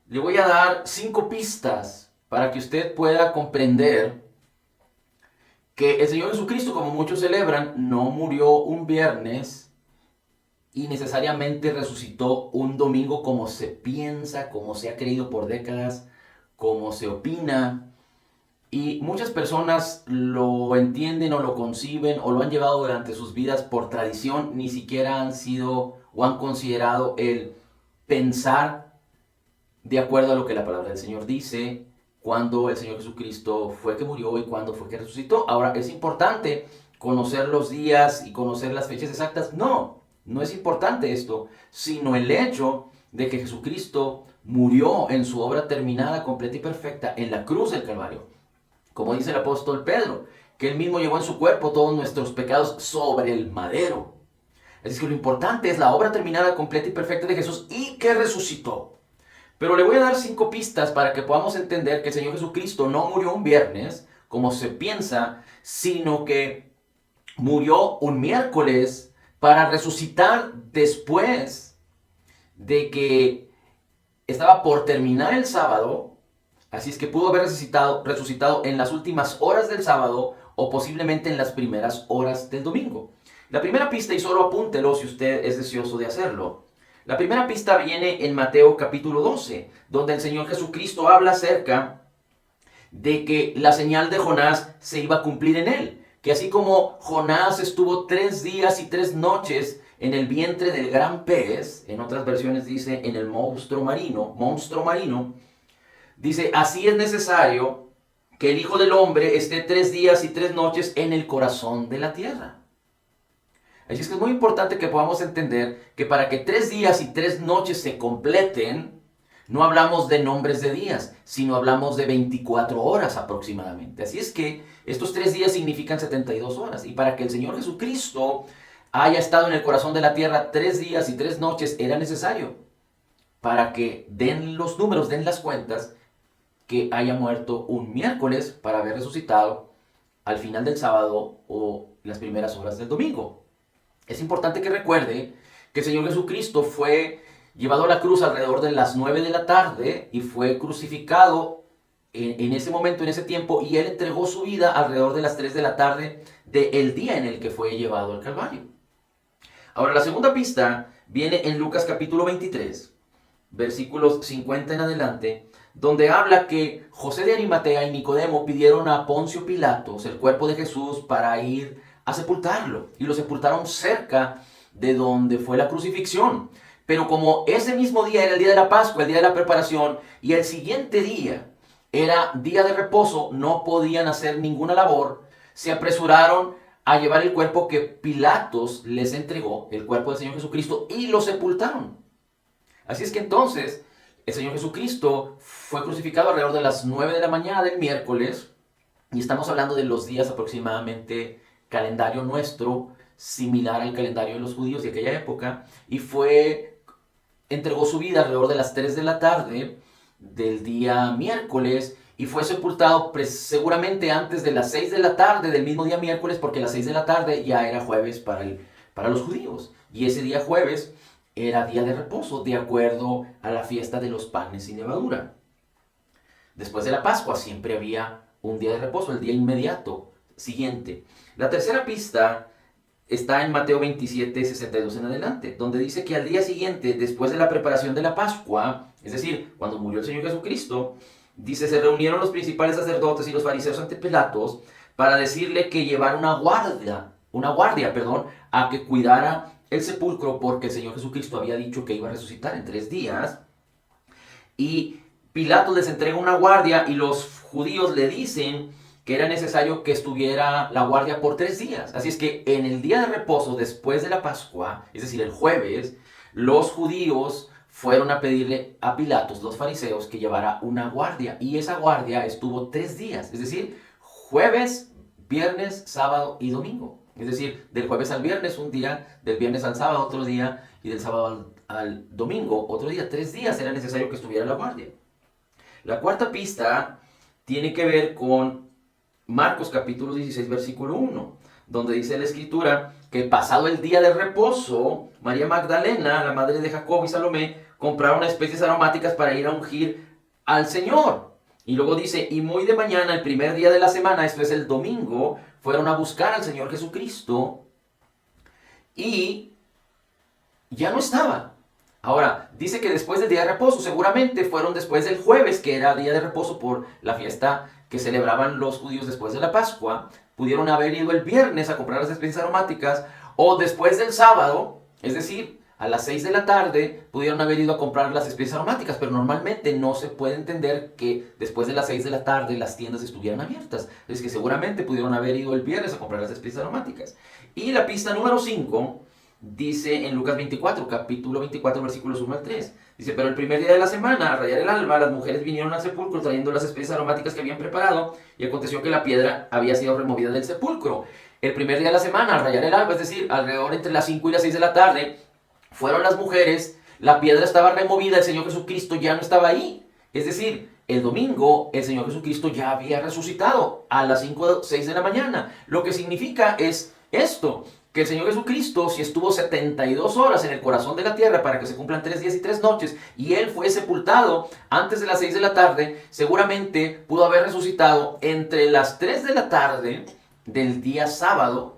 Le voy a dar 5 pistas para que usted pueda comprender que el Señor Jesucristo, como muchos celebran, no murió un viernes y necesariamente resucitó un domingo como se piensa, como se ha creído por décadas, como se opina. Y muchas personas lo entienden o lo conciben o lo han llevado durante sus vidas por tradición, ni siquiera han sido o han considerado el pensar de acuerdo a lo que la palabra del Señor dice, cuando el Señor Jesucristo fue que murió y cuándo fue que resucitó. Ahora, ¿es importante conocer los días y conocer las fechas exactas? No, no es importante esto, sino el hecho de que Jesucristo murió en su obra terminada, completa y perfecta en la cruz del Calvario. Como dice el apóstol Pedro, que él mismo llevó en su cuerpo todos nuestros pecados sobre el madero. Es decir, que lo importante es la obra terminada, completa y perfecta de Jesús y que resucitó. Pero le voy a dar 5 pistas para que podamos entender que el Señor Jesucristo no murió un viernes, como se piensa, sino que murió un miércoles para resucitar después de que estaba por terminar el sábado. Así es que pudo haber resucitado en las últimas horas del sábado o posiblemente en las primeras horas del domingo. La primera pista, y solo apúntelo si usted es deseoso de hacerlo. La primera pista viene en Mateo capítulo 12, donde el Señor Jesucristo habla acerca de que la señal de Jonás se iba a cumplir en él. Que así como Jonás estuvo 3 días y 3 noches en el vientre del gran pez, en otras versiones dice en el monstruo marino, dice, así es necesario que el Hijo del Hombre esté 3 días y 3 noches en el corazón de la tierra. Así es que es muy importante que podamos entender que para que 3 días y 3 noches se completen, no hablamos de nombres de días, sino hablamos de 24 horas aproximadamente. Así es que estos 3 días significan 72 horas. Y para que el Señor Jesucristo haya estado en el corazón de la tierra 3 días y 3 noches, era necesario para que den los números, den las cuentas, que haya muerto un miércoles para haber resucitado al final del sábado o las primeras horas del domingo. Es importante que recuerde que el Señor Jesucristo fue llevado a la cruz alrededor de las 9 de la tarde y fue crucificado en ese momento, en ese tiempo, y Él entregó su vida alrededor de las 3 de la tarde del día en el que fue llevado al Calvario. Ahora, la segunda pista viene en Lucas capítulo 23, versículos 50 en adelante, donde habla que José de Arimatea y Nicodemo pidieron a Poncio Pilatos el cuerpo de Jesús para ir a sepultarlo. Y lo sepultaron cerca de donde fue la crucifixión. Pero como ese mismo día era el día de la Pascua, el día de la preparación, y el siguiente día era día de reposo, no podían hacer ninguna labor, se apresuraron a llevar el cuerpo que Pilatos les entregó, el cuerpo del Señor Jesucristo, y lo sepultaron. Así es que entonces el Señor Jesucristo fue crucificado alrededor de las 9 de la mañana del miércoles, y estamos hablando de los días aproximadamente calendario nuestro, similar al calendario de los judíos de aquella época, y entregó su vida alrededor de las 3 de la tarde del día miércoles, y fue sepultado seguramente antes de las 6 de la tarde del mismo día miércoles, porque las 6 de la tarde ya era jueves para los judíos, y ese día jueves era día de reposo, de acuerdo a la fiesta de los panes sin levadura. Después de la Pascua siempre había un día de reposo, el día inmediato siguiente. La tercera pista está en Mateo 27, 62 en adelante, donde dice que al día siguiente, después de la preparación de la Pascua, es decir, cuando murió el Señor Jesucristo, dice, se reunieron los principales sacerdotes y los fariseos ante Pilatos para decirle que llevara una guardia, a que cuidara el sepulcro, porque el Señor Jesucristo había dicho que iba a resucitar en 3 días. Y Pilatos les entrega una guardia y los judíos le dicen que era necesario que estuviera la guardia por 3 días. Así es que en el día de reposo, después de la Pascua, es decir, el jueves, los judíos fueron a pedirle a Pilatos, los fariseos, que llevara una guardia. Y esa guardia estuvo 3 días, es decir, jueves, viernes, sábado y domingo. Es decir, del jueves al viernes un día, del viernes al sábado otro día y del sábado al domingo otro día. 3 días era necesario que estuviera la guardia. La cuarta pista tiene que ver con Marcos capítulo 16, versículo 1, donde dice la escritura que pasado el día de reposo, María Magdalena, la madre de Jacobo y Salomé, compraron especies aromáticas para ir a ungir al Señor. Y luego dice, y muy de mañana, el primer día de la semana, esto es el domingo, fueron a buscar al Señor Jesucristo y ya no estaba. Ahora, dice que después del día de reposo, seguramente fueron después del jueves, que era día de reposo por la fiesta que celebraban los judíos después de la Pascua. Pudieron haber ido el viernes a comprar las especies aromáticas, o después del sábado, es decir, a las 6 de la tarde, pudieron haber ido a comprar las especies aromáticas, pero normalmente no se puede entender que después de las 6 de la tarde las tiendas estuvieran abiertas. Es que seguramente pudieron haber ido el viernes a comprar las especies aromáticas. Y la pista número 5 dice en Lucas 24, capítulo 24, versículos 1 al 3. Dice, pero el primer día de la semana, a rayar el alba, las mujeres vinieron al sepulcro trayendo las especies aromáticas que habían preparado, y aconteció que la piedra había sido removida del sepulcro. El primer día de la semana, a rayar el alba, es decir, alrededor entre las 5 y las 6 de la tarde, fueron las mujeres, la piedra estaba removida, el Señor Jesucristo ya no estaba ahí. Es decir, el domingo el Señor Jesucristo ya había resucitado a las 5 o 6 de la mañana. Lo que significa es esto, que el Señor Jesucristo, si estuvo 72 horas en el corazón de la tierra para que se cumplan 3 días y 3 noches, y Él fue sepultado antes de las 6 de la tarde, seguramente pudo haber resucitado entre las 3 de la tarde del día sábado,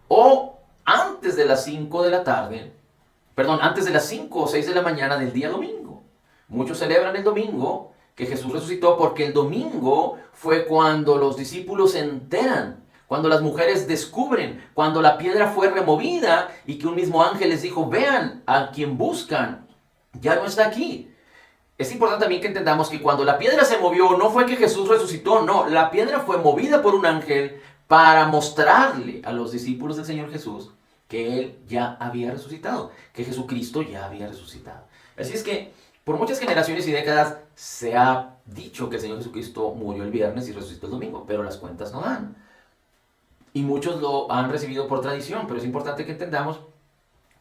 o antes de las 5 de la tarde, antes de las 5 o 6 de la mañana del día domingo. Muchos celebran el domingo que Jesús resucitó porque el domingo fue cuando los discípulos se enteran, cuando las mujeres descubren, cuando la piedra fue removida y que un mismo ángel les dijo, vean a quien buscan, ya no está aquí. Es importante también que entendamos que cuando la piedra se movió, no fue que Jesús resucitó, no, la piedra fue movida por un ángel para mostrarle a los discípulos del Señor Jesús que Él ya había resucitado, que Jesucristo ya había resucitado. Así es que por muchas generaciones y décadas se ha dicho que el Señor Jesucristo murió el viernes y resucitó el domingo, pero las cuentas no dan. Y muchos lo han recibido por tradición, pero es importante que entendamos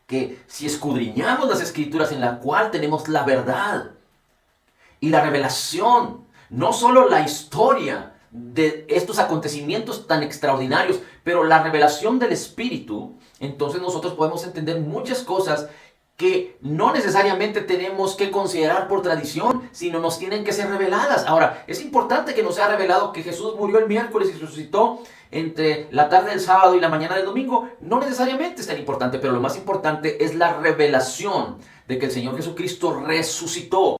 que si escudriñamos las Escrituras en la cual tenemos la verdad y la revelación, no solo la historia de estos acontecimientos tan extraordinarios, pero la revelación del Espíritu, entonces nosotros podemos entender muchas cosas que no necesariamente tenemos que considerar por tradición, sino nos tienen que ser reveladas. Ahora, es importante que nos sea revelado que Jesús murió el miércoles y resucitó entre la tarde del sábado y la mañana del domingo. No necesariamente es tan importante, pero lo más importante es la revelación de que el Señor Jesucristo resucitó.